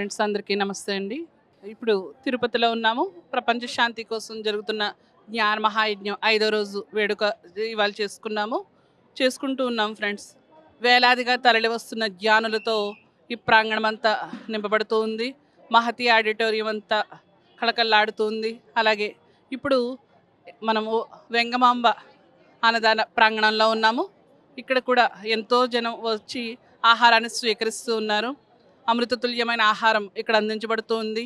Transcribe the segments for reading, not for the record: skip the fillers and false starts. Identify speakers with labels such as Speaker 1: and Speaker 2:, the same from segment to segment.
Speaker 1: Friends అందరికీ నమస్తే అండి. ఇప్పుడు తిరుపతిలో ఉన్నాము. ప్రపంచ శాంతి కోసం జరుగుతున్న జ్ఞాన మహాయజ్ఞం 5వ రోజు వేడుక ఇవాళ చేసుకుంటూ ఉన్నాం ఫ్రెండ్స్. వేలాదిగా తరలి వస్తున్న జ్ఞానులతో ఈ ప్రాంగణం అంతా నింపబడుతూ ఉంది. మహతి ఆడిటోరియం అంతా కళకళలాడుతుంది. అలాగే ఇప్పుడు మనము వెంగమాంబ అన్నదాన ప్రాంగణంలో ఉన్నాము. ఇక్కడ కూడా ఎంతో జనం వచ్చి ఆహారాన్ని స్వీకరిస్తూ ఉన్నారు. అమృతతుల్యమైన ఆహారం ఇక్కడ అందించబడుతూ ఉంది.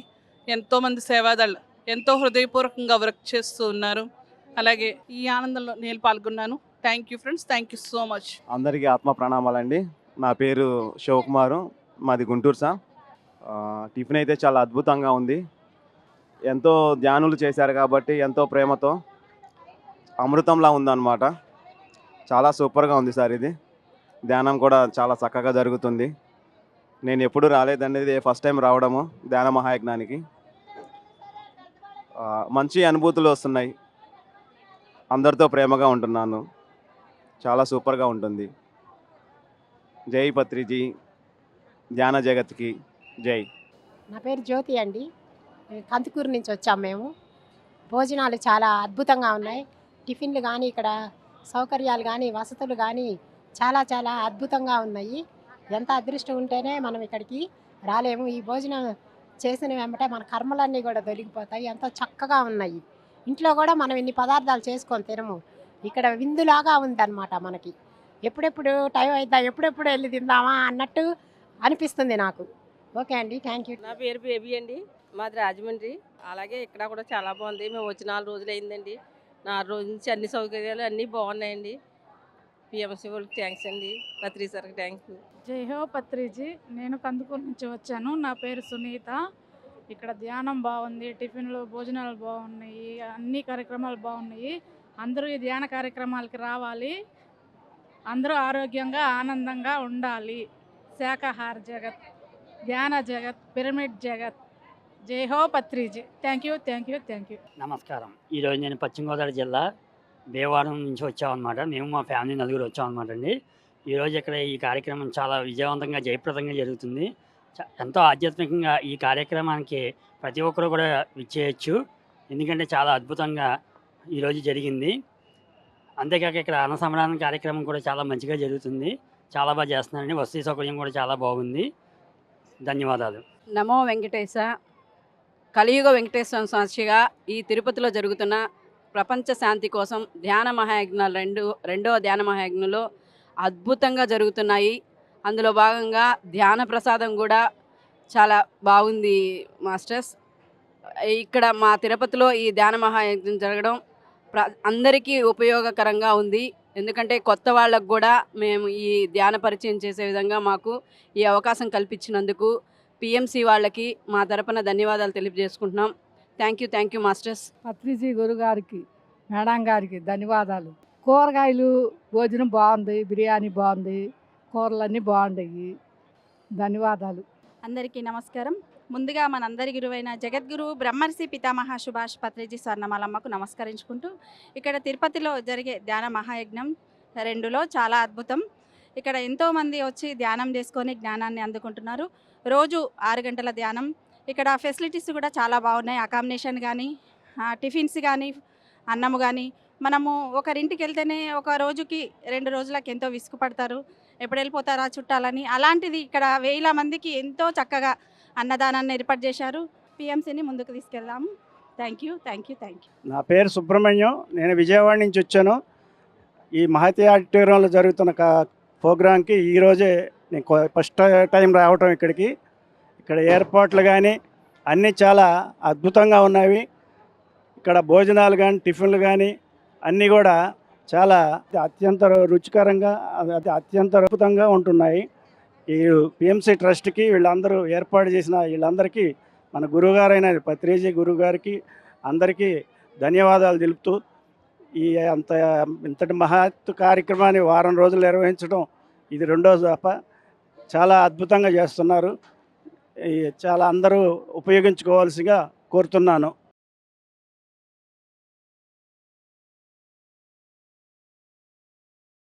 Speaker 1: ఎంతోమంది సేవాదాళ్ళు ఎంతో హృదయపూర్వకంగా వర్క్ చేస్తూ ఉన్నారు. అలాగే ఈ ఆనందంలో నేను పాల్గొన్నాను. Thank you friends, thank you so much.
Speaker 2: అందరికీ ఆత్మ ప్రణామాలండి. నా పేరు శివకుమారు, మాది గుంటూరు సార్. టిఫిన్ అయితే చాలా అద్భుతంగా ఉంది. ఎంతో ధ్యానులు చేశారు కాబట్టి ఎంతో ప్రేమతో అమృతంలా ఉందన్నమాట. చాలా సూపర్గా ఉంది సార్. ఇది ధ్యానం కూడా చాలా చక్కగా జరుగుతుంది. నేను ఎప్పుడు రాలేదండి, ఇది ఫస్ట్ టైం రావడము ధ్యాన మహాయజ్ఞానికి. మంచి అనుభూతులు వస్తున్నాయి. అందరితో ప్రేమగా ఉంటున్నాను. చాలా సూపర్గా ఉంటుంది. జై పత్రిజీ, ధ్యాన జగత్కి జై.
Speaker 3: నా పేరు జ్యోతి అండి. కందుకూరు నుంచి వచ్చాము మేము. భోజనాలు చాలా అద్భుతంగా ఉన్నాయి. టిఫిన్లు కానీ, ఇక్కడ సౌకర్యాలు కానీ, వసతులు కానీ చాలా చాలా అద్భుతంగా ఉన్నాయి. ఎంత అదృష్టం ఉంటేనే మనం ఇక్కడికి రాలేము. ఈ భోజనం చేసిన వెంబటే మన కర్మలన్నీ కూడా తొలగిపోతాయి. ఎంతో చక్కగా ఉన్నాయి. ఇంట్లో కూడా మనం ఇన్ని పదార్థాలు చేసుకొని తినము. ఇక్కడ విందులాగా ఉందన్నమాట. మనకి ఎప్పుడెప్పుడు టైం అవుతా, ఎప్పుడెప్పుడు వెళ్ళి తిందామా అన్నట్టు అనిపిస్తుంది నాకు. ఓకే అండి, థ్యాంక్ యూ.
Speaker 4: నా పేరు బేబీ అండి, మాది రాజమండ్రి. అలాగే ఇక్కడ కూడా చాలా బాగుంది. మేము వచ్చి 4 రోజులు అయిందండి. 4 రోజుల నుంచి అన్ని సౌకర్యాలు అన్నీ బాగున్నాయండి. పిఎంసీ వాళ్ళకి థ్యాంక్స్ అండి, పత్రి సార్కి థ్యాంక్ యూ.
Speaker 5: జై హో పత్రిజీ. నేను కందుకూరు నుంచి వచ్చాను. నా పేరు సునీత. ఇక్కడ ధ్యానం బాగుంది, టిఫిన్లు భోజనాలు బాగున్నాయి, అన్ని కార్యక్రమాలు బాగున్నాయి. అందరూ ఈ ధ్యాన కార్యక్రమాలకి రావాలి. అందరూ ఆరోగ్యంగా ఆనందంగా ఉండాలి. శాకాహార జగత్, ధ్యాన జగత్, పిరమిడ్ జగత్. జై హో Patriji. Thank you, thank you, thank you.
Speaker 6: నమస్కారం. ఈరోజు నేను పశ్చిమ గోదావరి జిల్లా దేవారం నుంచి వచ్చామన్నమాట. మేము మా ఫ్యామిలీ నలుగురు వచ్చామన్నమాట అండి. ఈరోజు ఇక్కడ ఈ కార్యక్రమం చాలా విజయవంతంగా జయప్రదంగా జరుగుతుంది. ఎంతో ఆధ్యాత్మికంగా ఈ కార్యక్రమానికి ప్రతి ఒక్కరు కూడా విచ్చేయచ్చు. ఎందుకంటే చాలా అద్భుతంగా ఈరోజు జరిగింది. అంతేకాక ఇక్కడ అన్న సంబరాల కార్యక్రమం కూడా చాలా మంచిగా జరుగుతుంది. చాలా బాగా చేస్తున్నారండి. వసతి సౌకర్యం కూడా చాలా బాగుంది. ధన్యవాదాలు.
Speaker 7: నమో వెంకటేశ. కలియుగ వెంకటేశ్వర సాక్షిగా ఈ తిరుపతిలో జరుగుతున్న ప్రపంచ శాంతి కోసం ధ్యాన మహాయజ్ఞాలు రెండవ ధ్యాన మహాయజ్ఞంలో అద్భుతంగా జరుగుతున్నాయి. అందులో భాగంగా ధ్యాన ప్రసాదం కూడా చాలా బాగుంది మాస్టర్స్. ఇక్కడ మా తిరుపతిలో ఈ ధ్యాన మహాయజ్ఞం జరగడం అందరికీ ఉపయోగకరంగా ఉంది. ఎందుకంటే కొత్త వాళ్ళకు కూడా మేము ఈ ధ్యాన పరిచయం చేసే విధంగా మాకు ఈ అవకాశం కల్పించినందుకు పిఎంసి వాళ్ళకి మా తరపున ధన్యవాదాలు తెలియజేసుకుంటున్నాం. Thank you masters.
Speaker 8: పత్రిజీ గురుగారికి, మేడం గారికి ధన్యవాదాలు. కూరగాయలు భోజనం బాగుంది, బిర్యానీ బాగుంది, కూరలన్నీ బాగున్నాయి. ధన్యవాదాలు.
Speaker 9: అందరికీ నమస్కారం. ముందుగా మనందరి గురువైన జగద్గురు బ్రహ్మర్షి పితామహ సుభాష్ పత్రిజీ స్వర్ణమాలమ్మకు నమస్కరించుకుంటూ ఇక్కడ తిరుపతిలో జరిగే ధ్యాన మహాయజ్ఞం 2లో చాలా అద్భుతం. ఇక్కడ ఎంతోమంది వచ్చి ధ్యానం చేసుకొని జ్ఞానాన్ని అందుకుంటున్నారు. రోజు 6 గంటల ధ్యానం. ఇక్కడ ఫెసిలిటీస్ కూడా చాలా బాగున్నాయి. అకామిడేషన్ కానీ, టిఫిన్స్ కానీ, అన్నము కానీ. మనము ఒకరింటికి వెళ్తేనే ఒక రోజుకి 2 రోజులకు ఎంతో విసుగుపడతారు, ఎప్పుడు వెళ్ళిపోతారా చుట్టాలని. అలాంటిది ఇక్కడ 1000 మందికి ఎంతో చక్కగా అన్నదానాన్ని ఏర్పాటు చేశారు. పిఎంసీని ముందుకు తీసుకెళ్దాము. Thank you.
Speaker 10: నా పేరు సుబ్రహ్మణ్యం. నేను విజయవాడ నుంచి వచ్చాను. ఈ మహతి ఆడిటోరియంలో జరుగుతున్న ప్రోగ్రాంకి ఈరోజే నేను ఫస్ట్ టైం రావటం ఇక్కడికి. ఇక్కడ ఏర్పాట్లు కానీ అన్నీ చాలా అద్భుతంగా ఉన్నవి. ఇక్కడ భోజనాలు కానీ, టిఫిన్లు కానీ అన్నీ కూడా చాలా అత్యంత రుచికరంగా, అత్యంత అద్భుతంగా ఉంటున్నాయి. ఈ పిఎంసి ట్రస్ట్కి వీళ్ళందరూ ఏర్పాటు చేసిన వీళ్ళందరికీ, మన గురువుగారైన పత్రిజీ గురువుగారికి అందరికీ ధన్యవాదాలు తెలుపుతూ, ఇంతటి మహత్ కార్యక్రమాన్ని వారం రోజులు నిర్వహించడం ఇది 2వ దఫ. చాలా అద్భుతంగా చేస్తున్నారు. చాలా అందరూ ఉపయోగించుకోవాల్సిగా కోరుతున్నాను.